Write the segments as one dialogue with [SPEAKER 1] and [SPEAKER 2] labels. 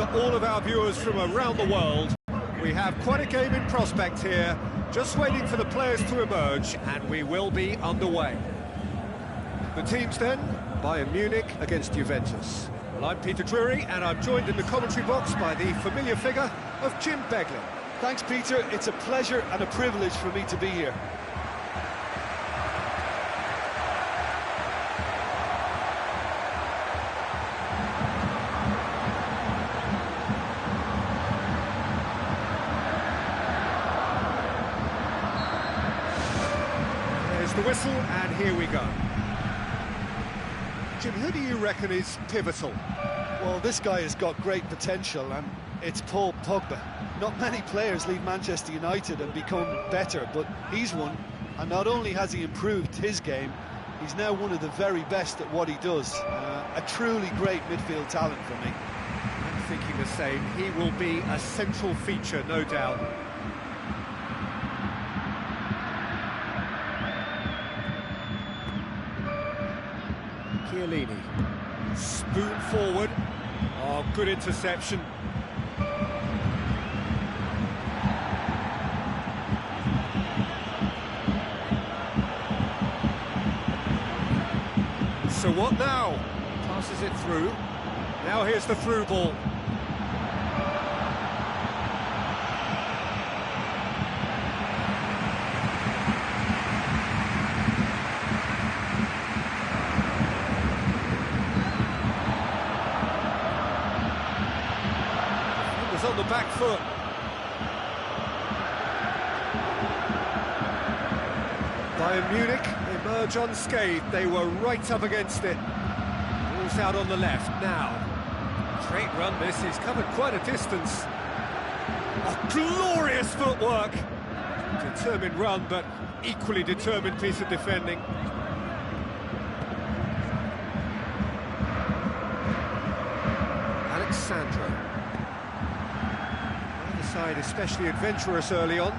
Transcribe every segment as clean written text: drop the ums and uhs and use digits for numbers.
[SPEAKER 1] to all of our viewers from around the world. We have quite a game in prospect here, just waiting for the players to emerge, and we will be underway. The teams then, Bayern Munich against Juventus. Well, I'm Peter Drury, and I'm joined in the commentary box by the familiar figure of Jim Beglin.
[SPEAKER 2] Thanks, Peter. It's a pleasure and a privilege for me to be here.
[SPEAKER 1] There's the whistle, and here we go. Jim, who do you reckon is pivotal?
[SPEAKER 2] Well, this guy has got great potential, and it's Paul Pogba. Not many players leave Manchester United and become better, but he's one. And not only has he improved his game, he's now one of the very best at what he does. A truly great midfield talent for me.
[SPEAKER 1] I'm thinking the same. He will be a central feature, no doubt. Chiellini, spoon forward. Oh, good interception. So what now? Passes it through. Now here's the through ball. On the back foot. Bayern Munich emerge unscathed. They were right up against it. Ball's out on the left now. Great run this. He's covered quite a distance. A glorious footwork. Determined run, but equally determined piece of defending. Alexandro. Side especially adventurous early on.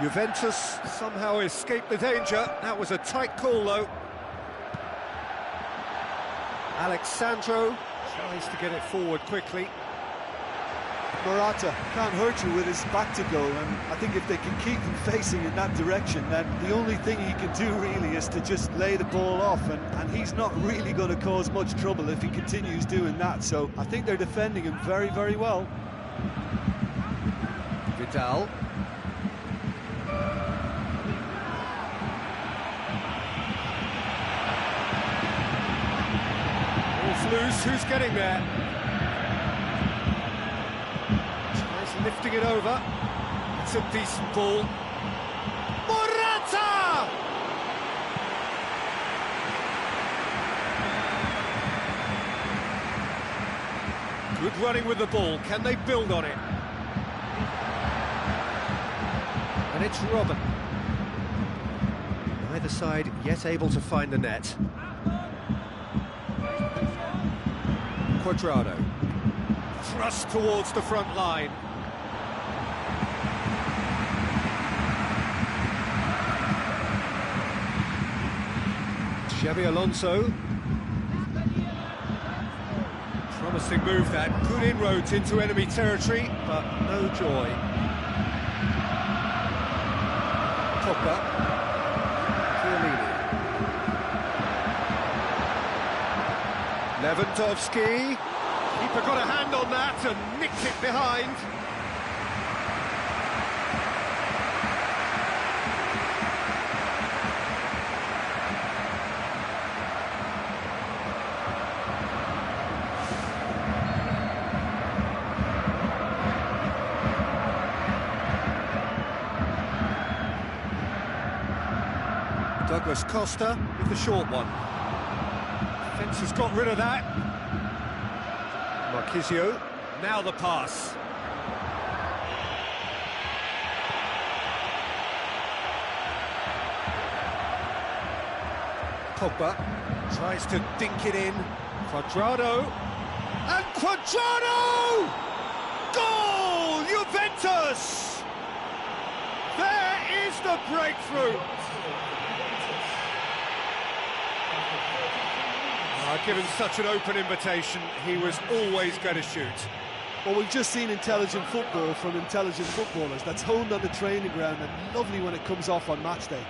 [SPEAKER 1] Juventus somehow escaped the danger. That was a tight call though. Alexandro tries to get it forward quickly.
[SPEAKER 2] Morata can't hurt you with his back to goal, and I think if they can keep him facing in that direction, then the only thing he can do really is to just lay the ball off, and he's not really going to cause much trouble if he continues doing that, so I think they're defending him very, very well.
[SPEAKER 1] Vidal. Ball's loose, who's getting there? Lifting it over. It's a decent ball. Morata! Good running with the ball. Can they build on it? And it's Robin. Neither side yet able to find the net. Cuadrado. Thrust towards the front line. Xabi Alonso. Promising move that. Good inroads into enemy territory, but no joy. Pogba. Chiellini. Lewandowski. Keeper got a hand on that and nicked it behind. Douglas Costa with the short one. Fence has got rid of that. Marquisio, now the pass. Pogba tries to dink it in. Cuadrado, and Cuadrado! Goal! Juventus! There is the breakthrough. Given such an open invitation, he was always going to shoot.
[SPEAKER 2] Well, we've just seen intelligent football from intelligent footballers. That's honed on the training ground and lovely when it comes off on match day.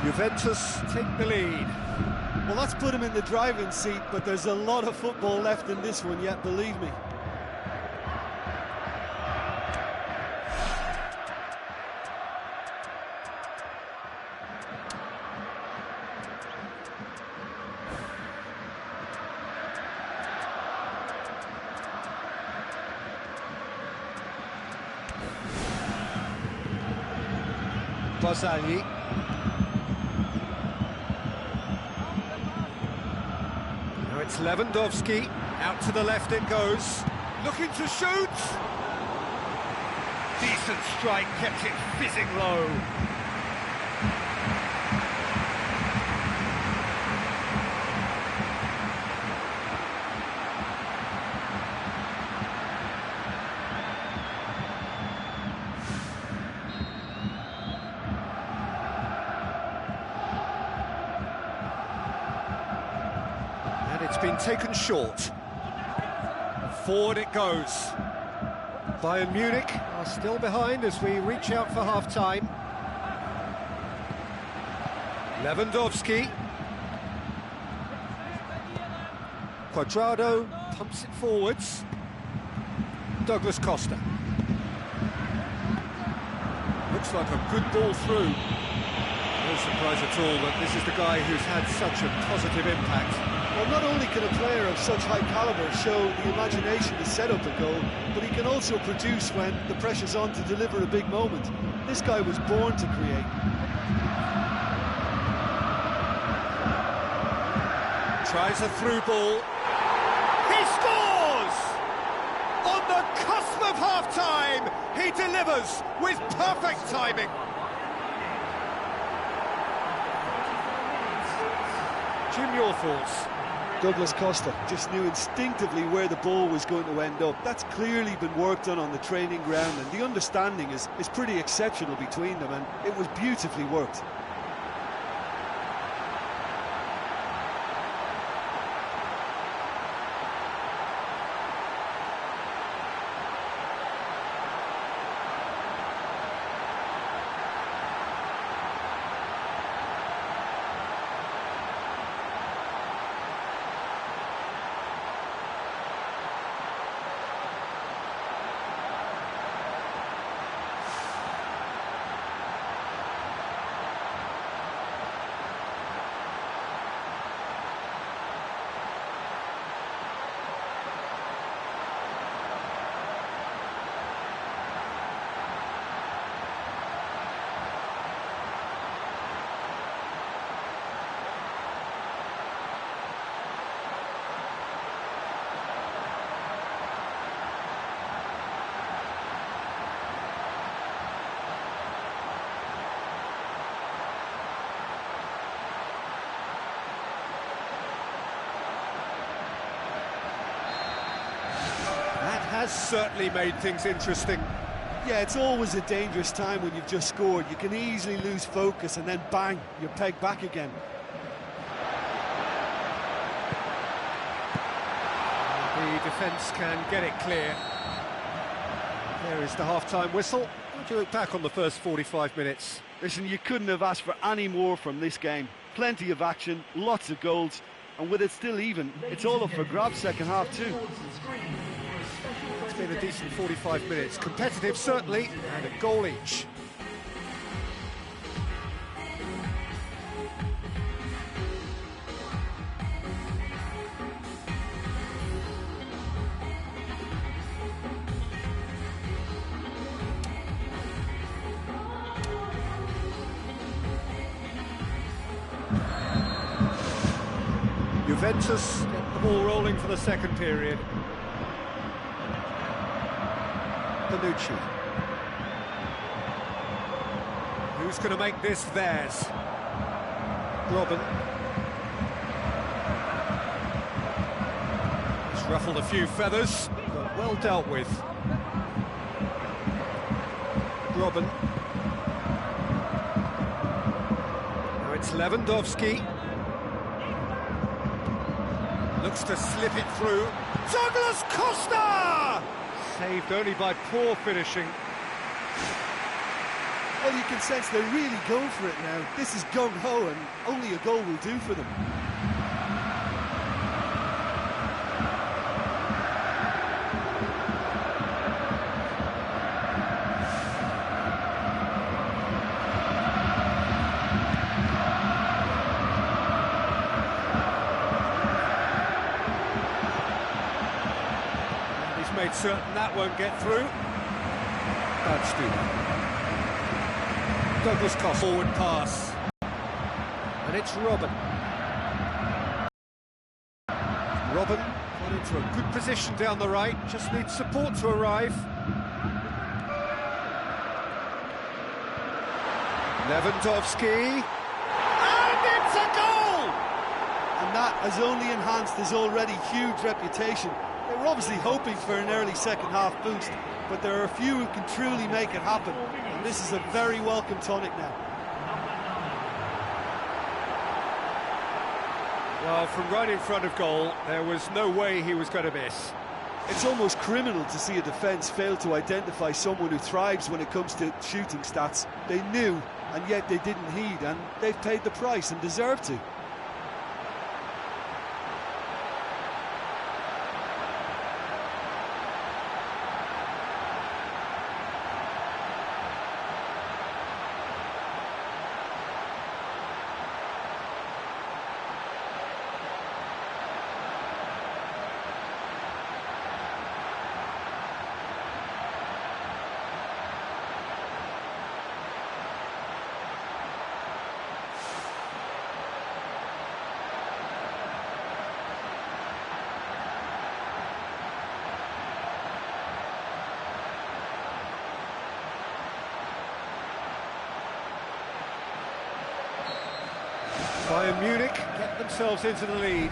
[SPEAKER 1] Juventus take the lead.
[SPEAKER 2] Well, that's put him in the driving seat, but there's a lot of football left in this one yet, believe me.
[SPEAKER 1] Barzagli. Now it's Lewandowski. Out to the left it goes. Looking to shoot. Decent strike, kept it fizzing low. It's been taken short. Forward it goes. Bayern Munich are still behind as we reach out for half-time. Lewandowski. Cuadrado pumps it forwards. Douglas Costa. Looks like a good ball through. No surprise at all that this is the guy who's had such a positive impact.
[SPEAKER 2] Well, not only can a player of such high calibre show the imagination to set up a goal, but he can also produce when the pressure's on to deliver a big moment. This guy was born to create.
[SPEAKER 1] Tries a through ball. He scores! On the cusp of half-time, he delivers with perfect timing. Jim, your thoughts?
[SPEAKER 2] Douglas Costa just knew instinctively where the ball was going to end up. That's clearly been worked on the training ground, and the understanding is pretty exceptional between them, and it was beautifully worked.
[SPEAKER 1] Has certainly made things interesting.
[SPEAKER 2] Yeah, it's always a dangerous time when you've just scored. You can easily lose focus and then bang, you're pegged back again.
[SPEAKER 1] The defence can get it clear. There is the half-time whistle. How do you look back on the first 45 minutes?
[SPEAKER 2] Listen, you couldn't have asked for any more from this game. Plenty of action, lots of goals, and with it still even, it's all up for grabs second half too.
[SPEAKER 1] It's been a decent 45 minutes. Competitive, certainly, and a goal each. Juventus get the ball rolling for the second period. Bonucci. Who's going to make this theirs? Robin. He's ruffled a few feathers, but well dealt with. Robin. Now it's Lewandowski. Looks to slip it through. Douglas Costa! Saved only by poor finishing.
[SPEAKER 2] Well, you can sense they're really going for it now. This is gung-ho, and only a goal will do for them.
[SPEAKER 1] Made certain that won't get through. Bad speed. Douglas Costa. Forward pass. And it's Robin. Robin got into a good position down the right, just needs support to arrive. Lewandowski. And it's a goal!
[SPEAKER 2] And that has only enhanced his already huge reputation. They were obviously hoping for an early second-half boost, but there are a few who can truly make it happen, and this is a very welcome tonic now.
[SPEAKER 1] Well, from right in front of goal, there was no way he was going to miss.
[SPEAKER 2] It's almost criminal to see a defence fail to identify someone who thrives when it comes to shooting stats. They knew, and yet they didn't heed, and they've paid the price and deserve to.
[SPEAKER 1] Bayern Munich get themselves into the lead.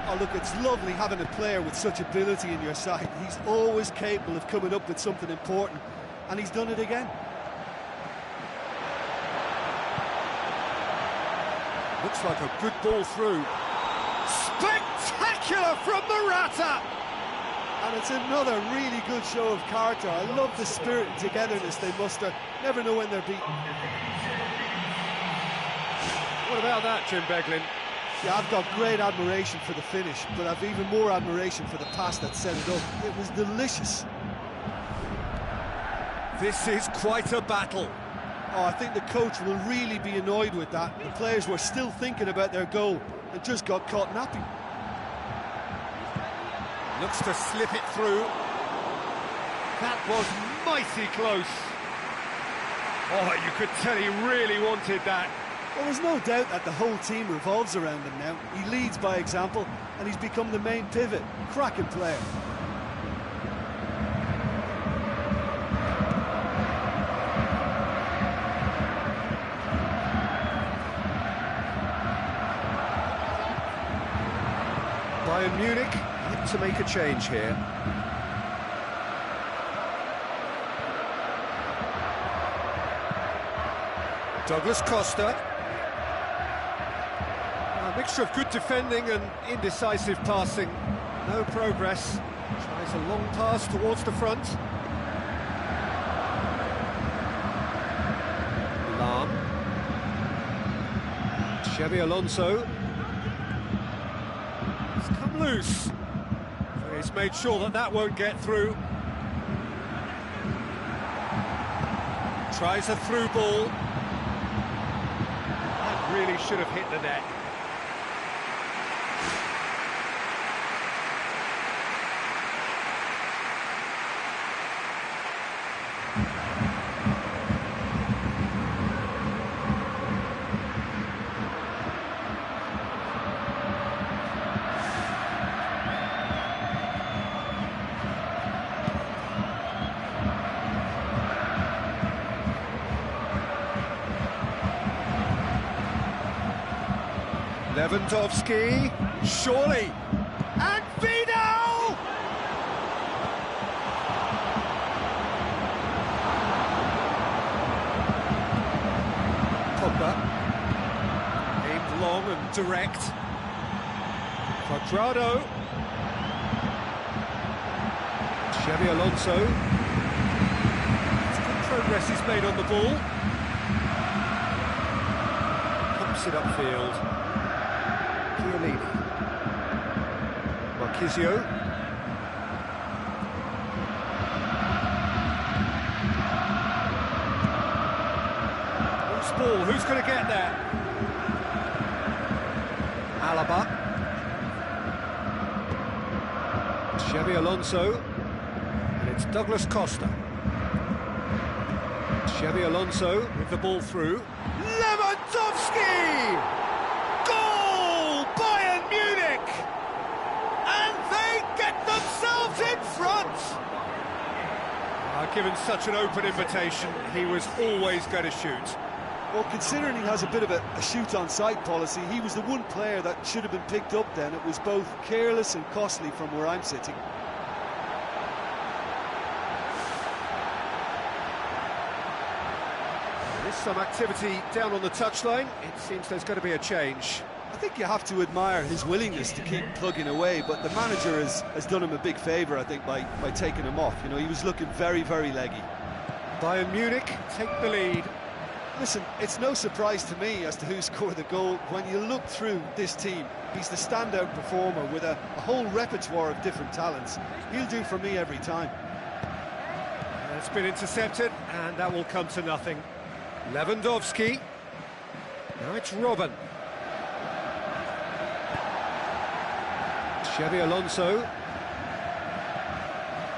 [SPEAKER 2] Oh, look, it's lovely having a player with such ability in your side. He's always capable of coming up with something important, and he's done it again.
[SPEAKER 1] Looks like a good ball through. Spectacular from Morata!
[SPEAKER 2] And it's another really good show of character. I love the spirit and togetherness they muster. Never know when they're beaten.
[SPEAKER 1] What about that, Jim Beglin?
[SPEAKER 2] Yeah, I've got great admiration for the finish, but I've even more admiration for the pass that set it up. It was delicious.
[SPEAKER 1] This is quite a battle.
[SPEAKER 2] Oh, I think the coach will really be annoyed with that. The players were still thinking about their goal and just got caught napping.
[SPEAKER 1] Looks to slip it through. That was mighty close. Oh, you could tell he really wanted that.
[SPEAKER 2] Well, there's no doubt that the whole team revolves around him now. He leads by example, and he's become the main pivot. Cracking player.
[SPEAKER 1] Bayern Munich need to make a change here. Douglas Costa. A mixture of good defending and indecisive passing. No progress. Tries a long pass towards the front. Milan. Xabi Alonso. It's come loose. He's made sure that that won't get through. Tries a through ball. That really should have hit the net. Lewandowski, surely, and Vidal! Pogba, aimed long and direct. Quadrado. Xabi Alonso. It's good progress he's made on the ball. Pumps it upfield. Chiellini. Marquisio. Loose ball, who's going to get there? Alaba. Xabi Alonso, and it's Douglas Costa. Xabi Alonso with the ball through. Lewandowski! Goal! Bayern Munich! And they get themselves in front! Given such an open invitation, he was always going to shoot.
[SPEAKER 2] Well, considering he has a bit of a shoot-on-sight policy, he was the one player that should have been picked up then. It was both careless and costly from where I'm sitting.
[SPEAKER 1] There is some activity down on the touchline. It seems there's going to be a change.
[SPEAKER 2] I think you have to admire his willingness to keep plugging away, but the manager has done him a big favour, I think, by taking him off. You know, he was looking very, very leggy.
[SPEAKER 1] Bayern Munich take the lead.
[SPEAKER 2] Listen, it's no surprise to me as to who scored the goal. When you look through this team, he's the standout performer with a whole repertoire of different talents. He'll do for me every time.
[SPEAKER 1] It's been intercepted, and that will come to nothing. Lewandowski. Now it's Robben. Xabi Alonso.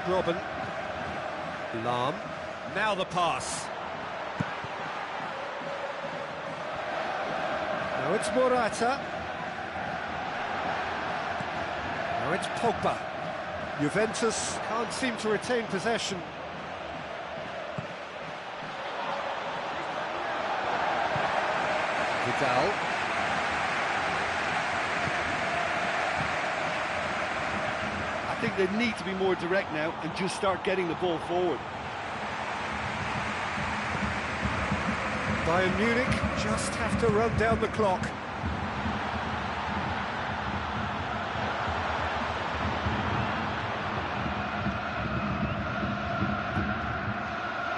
[SPEAKER 1] Robben. Lahm. Now the pass. Now it's Morata. Now it's Pogba. Juventus can't seem to retain possession. Vidal.
[SPEAKER 2] I think they need to be more direct now and just start getting the ball forward.
[SPEAKER 1] Bayern Munich just have to run down the clock.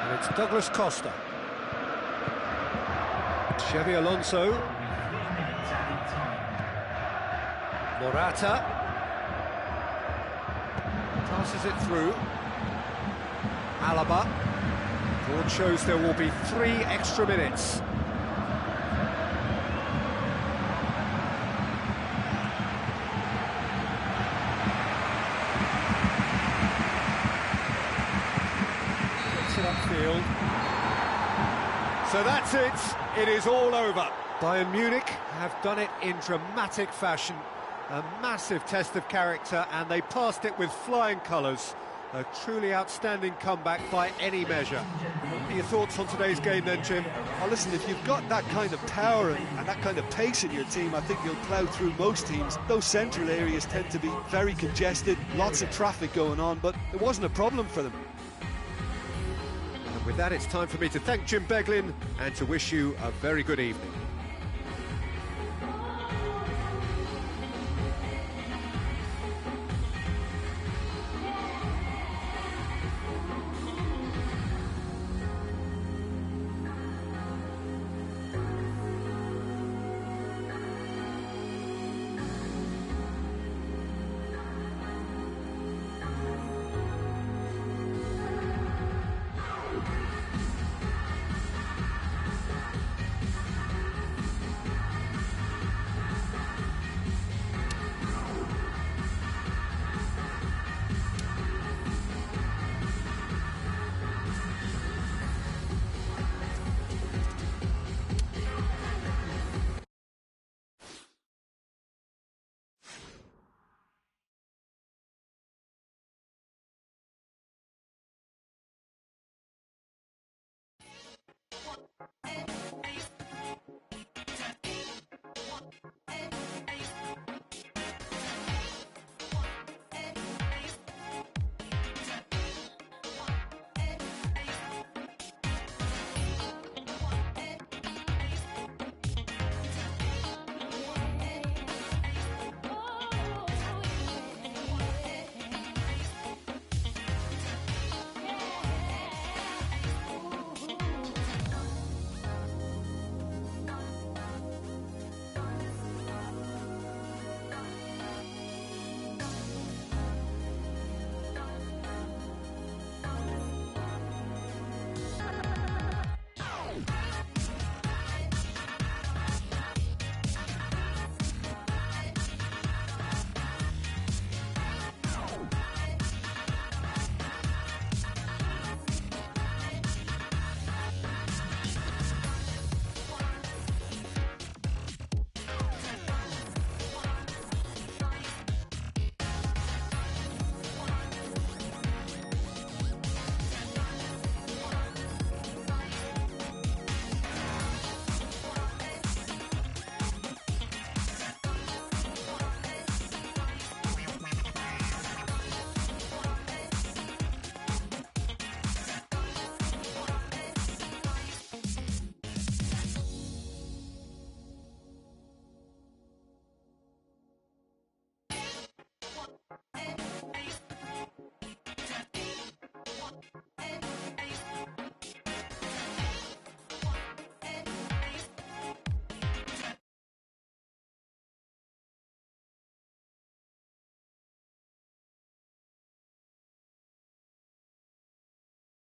[SPEAKER 1] And it's Douglas Costa. Xabi Alonso. Morata. Passes it through. Alaba. Board shows there will be 3 extra minutes. Gets it upfield. So that's it. It is all over. Bayern Munich have done it in dramatic fashion. A massive test of character, and they passed it with flying colours. A truly outstanding comeback by any measure. What are your thoughts on today's game then, Jim?
[SPEAKER 2] Oh, listen, if you've got that kind of power and that kind of pace in your team, I think you'll plough through most teams. Those central areas tend to be very congested, lots of traffic going on, but it wasn't a problem for them.
[SPEAKER 1] And with that, it's time for me to thank Jim Beglin and to wish you a very good evening.